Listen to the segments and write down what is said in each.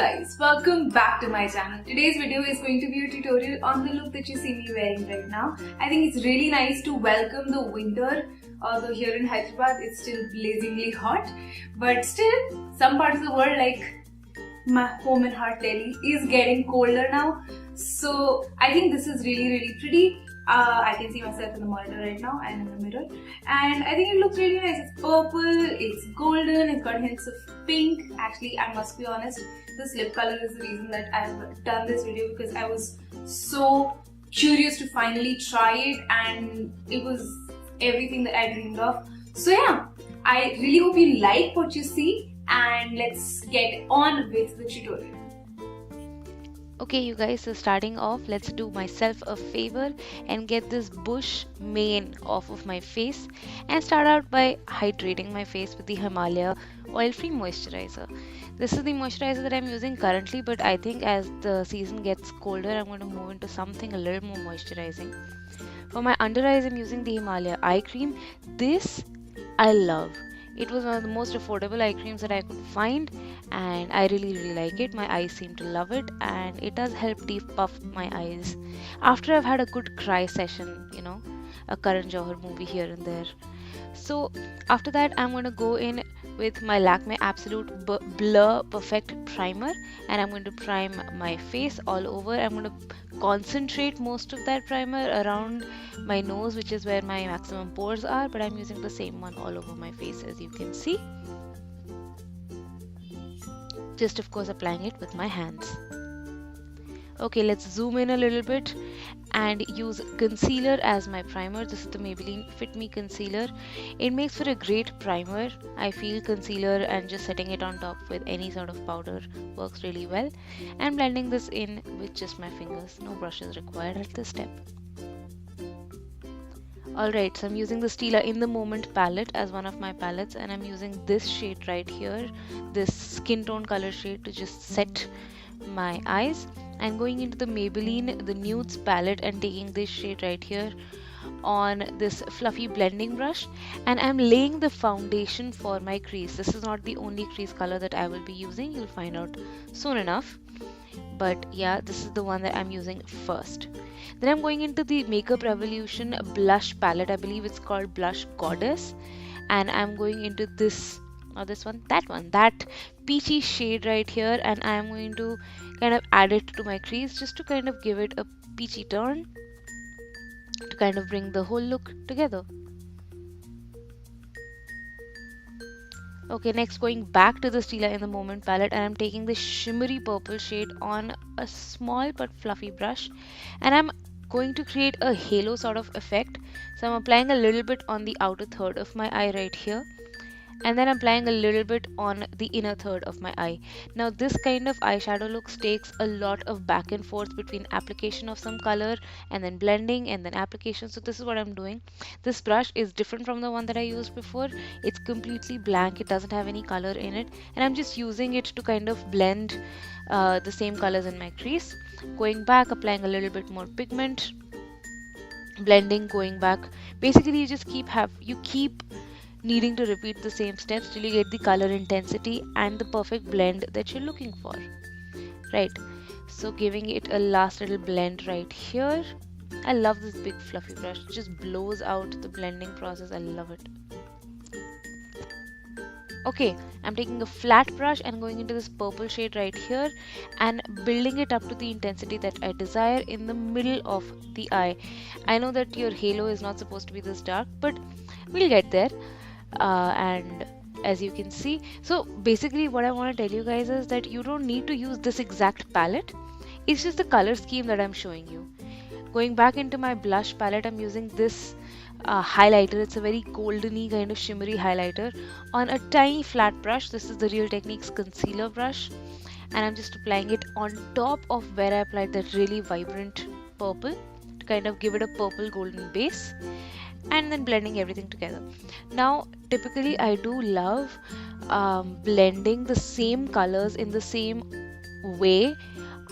guys, welcome back to my channel. Today's video is going to be a tutorial on the look that you see me wearing right now. I think it's really nice to welcome the winter, although here in Hyderabad it's still blazingly hot, but still some parts of the world like my home and heart Delhi is getting colder now. So I think this is really pretty. I can see myself in the monitor right now and in the mirror, and I think it looks really nice. It's purple, it's golden, it's got hints of pink. Actually, I must be honest, this lip color is the reason that I've done this video, because I was so curious to finally try it and it was everything that I dreamed of. So yeah, I really hope you like what you see, and let's get on with the tutorial. Okay, you guys, so starting off, let's do myself a favor and get this bush mane off of my face and start out by hydrating my face with the Himalaya oil-free moisturizer. This is the moisturizer that I'm using currently, but I think as the season gets colder, I'm going to move into something a little more moisturizing. For my under eyes, I'm using the Himalaya eye cream. This I love. It was one of the most affordable eye creams that I could find, and I really like it. My eyes seem to love it, and it does help depuff my eyes after I've had a good cry session, you know, a Karan Johar movie here and there. So after that, I'm going to go in with my Lakme Absolute Blur Perfect Primer, and I'm going to prime my face all over. I'm going to concentrate most of that primer around my nose, which is where my maximum pores are, but I'm using the same one all over my face, as you can see. Just of course applying it with my hands. Okay, let's zoom in a little bit and use concealer as my primer. This is the Maybelline Fit Me Concealer. It makes for a great primer. I feel concealer and just setting it on top with any sort of powder works really well. And blending this in with just my fingers. No brushes required at this step. Alright, so I'm using the Stila In The Moment palette as one of my palettes, and I'm using this shade right here, this skin tone color shade, to just set my eyes. I'm going into the Maybelline the Nudes palette and taking this shade right here on this fluffy blending brush, and I'm laying the foundation for my crease. This is not the only crease color that I will be using, you'll find out soon enough, but yeah, this is the one that I'm using first. Then I'm going into the Makeup Revolution blush palette. I believe it's called Blush Goddess, and I'm going into this, or this one, that peachy shade right here, and I'm going to kind of add it to my crease just to kind of give it a peachy turn, to kind of bring the whole look together. Okay, next going back to the Stila In The Moment palette, and I'm taking this shimmery purple shade on a small but fluffy brush, and I'm going to create a halo sort of effect. So I'm applying a little bit on the outer third of my eye right here, and then applying a little bit on the inner third of my eye. Now this kind of eyeshadow looks takes a lot of back and forth between application of some color and then blending and then application. So this is what I'm doing. This brush is different from the one that I used before. It's completely blank, it doesn't have any color in it, and I'm just using it to kind of blend the same colors in my crease. Going back, applying a little bit more pigment, blending, going back. Basically you just keep needing to repeat the same steps till you get the color intensity and the perfect blend that you're looking for, right? So giving it a last little blend right here. I love this big fluffy brush, it just blows out the blending process. I love it. Okay, I'm taking a flat brush and going into this purple shade right here and building it up to the intensity that I desire in the middle of the eye. I know that your halo is not supposed to be this dark, but we'll get there. And as you can see, so basically what I want to tell you guys is that you don't need to use this exact palette. It's just the color scheme that I'm showing you. Going back into my blush palette, I'm using this highlighter. It's a very goldeny kind of shimmery highlighter on a tiny flat brush. This is the Real Techniques concealer brush, and I'm just applying it on top of where I applied that really vibrant purple to kind of give it a purple golden base, and then blending everything together. Now typically I do love blending the same colors in the same way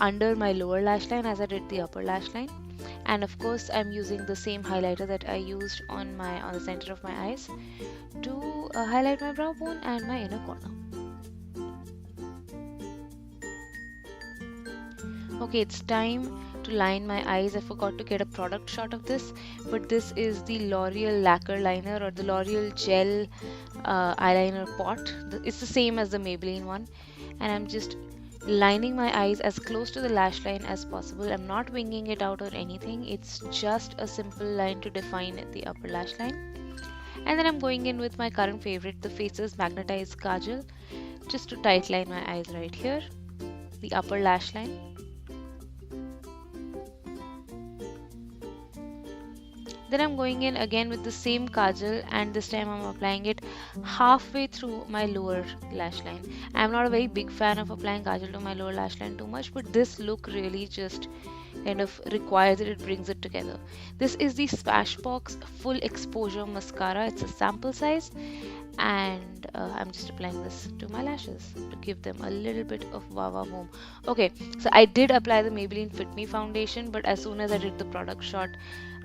under my lower lash line as I did the upper lash line, and of course I'm using the same highlighter that I used on the center of my eyes to highlight my brow bone and my inner corner. Okay, it's time to line my eyes. I forgot to get a product shot of this, but this is the L'Oreal lacquer liner or the L'Oreal gel eyeliner pot. It's the same as the Maybelline one, and I'm just lining my eyes as close to the lash line as possible. I'm not winging it out or anything. It's just a simple line to define the upper lash line. And then I'm going in with my current favorite, the Faces Magnetized Kajal, just to tight line my eyes right here, the upper lash line. Then I'm going in again with the same kajal, and this time I'm applying it halfway through my lower lash line. I'm not a very big fan of applying kajal to my lower lash line too much, but this look really just kind of requires it brings it together. This is the Smashbox Full Exposure Mascara. It's a sample size, and I'm just applying this to my lashes to give them a little bit of wow boom. Okay, so I did apply the Maybelline Fit Me foundation, but as soon as I did the product shot,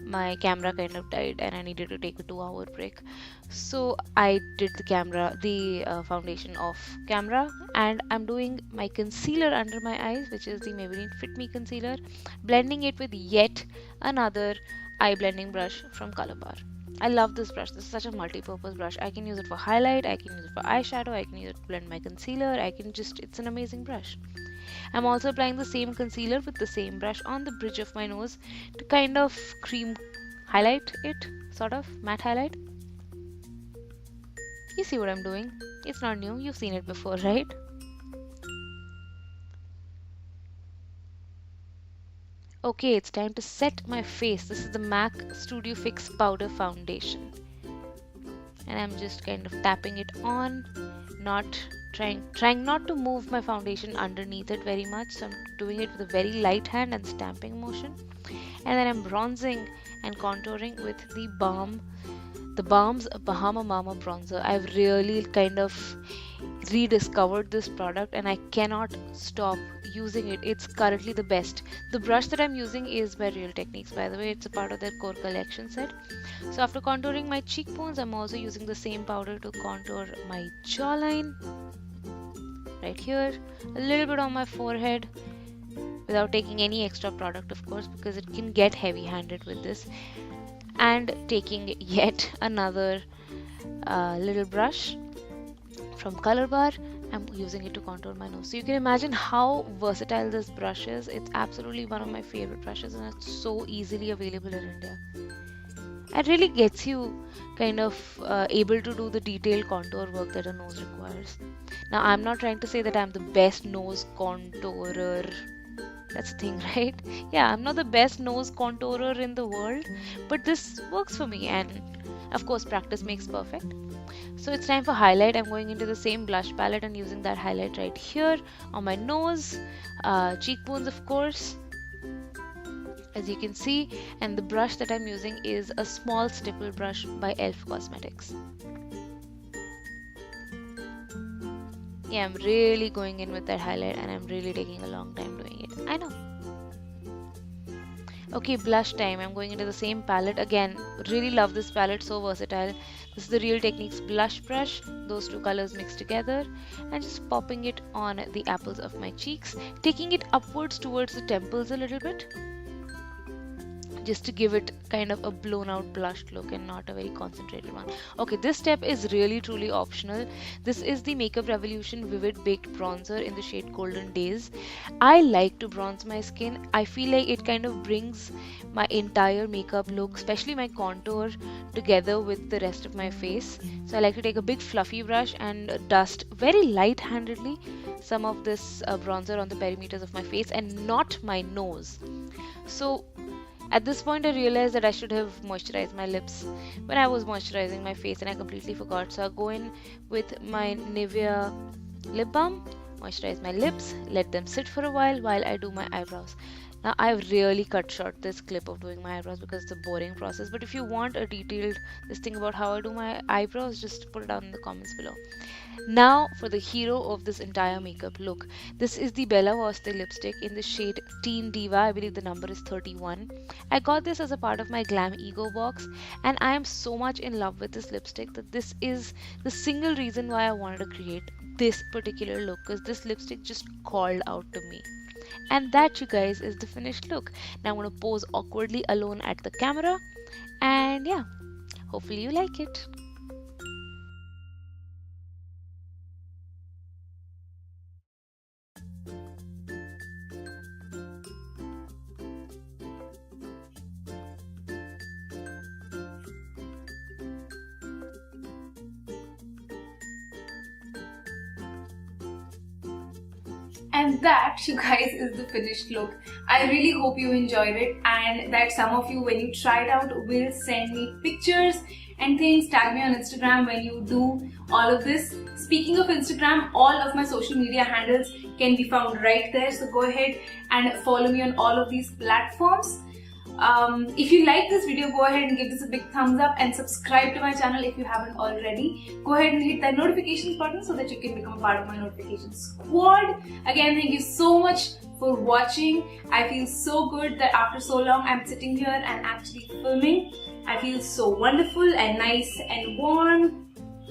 my camera kind of died and I needed to take a 2-hour break. So I did the foundation off camera, and I'm doing my concealer under my eyes, which is the Maybelline Fit Me concealer, blending it with yet another eye blending brush from Colorbar. I love this brush. This is such a multi-purpose brush. I can use it for highlight, I can use it for eyeshadow, I can use it to blend my concealer. It's an amazing brush. I'm also applying the same concealer with the same brush on the bridge of my nose to kind of cream highlight it, sort of matte highlight. You see what I'm doing? It's not new, you've seen it before, right? Okay, it's time to set my face. This is the MAC Studio Fix Powder Foundation, and I'm just kind of tapping it on, trying not to move my foundation underneath it very much. So I'm doing it with a very light hand and stamping motion, and then I'm bronzing and contouring with the Balm's Bahama Mama bronzer. I've really kind of rediscovered this product and I cannot stop using it. It's currently the best. The brush that I'm using is by Real Techniques, by the way. It's a part of their core collection set. So after contouring my cheekbones, I'm also using the same powder to contour my jawline right here, a little bit on my forehead, without taking any extra product, of course, because it can get heavy-handed with this, and taking yet another little brush from Colorbar. I'm using it to contour my nose. So you can imagine how versatile this brush is. It's absolutely one of my favorite brushes, and it's so easily available in India. It really gets you kind of able to do the detailed contour work that a nose requires. Now, I'm not trying to say that I'm the best nose contourer. That's the thing, right? Yeah, I'm not the best nose contourer in the world, but this works for me, and of course, practice makes perfect. So it's time for highlight. I'm going into the same blush palette and using that highlight right here on my nose, cheekbones, of course, as you can see. And the brush that I'm using is a small stipple brush by e.l.f. Cosmetics. Yeah, I'm really going in with that highlight, and I'm really taking a long time doing it. I know. Okay, blush time. I'm going into the same palette. Again, really love this palette, so versatile. This is the Real Techniques blush brush. Those two colors mixed together, and just popping it on the apples of my cheeks, taking it upwards towards the temples a little bit, just to give it kind of a blown out blushed look and not a very concentrated one. Okay, this step is really truly optional. This is the Makeup Revolution Vivid Baked Bronzer in the shade Golden Days. I like to bronze my skin. I feel like it kind of brings my entire makeup look, especially my contour, together with the rest of my face. So I like to take a big fluffy brush and dust very light-handedly some of this bronzer on the perimeters of my face and not my nose. So at this point, I realized that I should have moisturized my lips when I was moisturizing my face, and I completely forgot. So I go in with my Nivea lip balm, moisturize my lips, let them sit for a while I do my eyebrows. Now, I've really cut short this clip of doing my eyebrows because it's a boring process. But if you want a detailed thing about how I do my eyebrows, just put it down in the comments below. Now for the hero of this entire makeup look. This is the Bella Voste lipstick in the shade Teen Diva. I believe the number is 31. I got this as a part of my Glam Ego box, and I am so much in love with this lipstick that this is the single reason why I wanted to create this particular look, because this lipstick just called out to me. And that, you guys, is the finished look. Now I'm going to pose awkwardly alone at the camera, and yeah, hopefully you like it. And that, you guys, is the finished look. I really hope you enjoyed it, and that some of you, when you try it out, will send me pictures and things. Tag me on Instagram when you do all of this. Speaking of Instagram, all of my social media handles can be found right there, so go ahead and follow me on all of these platforms. If you like this video, go ahead and give this a big thumbs up and subscribe to my channel if you haven't already. Go ahead and hit that notifications button so that you can become a part of my notification squad. Again, thank you so much for watching. I feel so good that after so long I'm sitting here and actually filming. I feel so wonderful and nice and warm.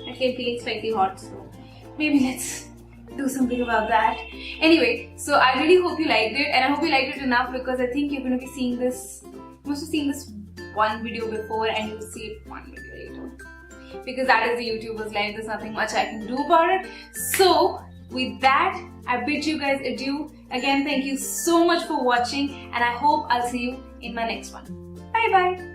Actually, I'm feeling slightly hot, so maybe let's do something about that. Anyway, so I really hope you liked it, and I hope you liked it enough, because I think you're going to be seeing this. You must have seen this one video before, and you'll see it one video later, because that is the YouTuber's life. There's nothing much I can do about it. So with that, I bid you guys adieu. Again, thank you so much for watching, and I hope I'll see you in my next one. Bye bye.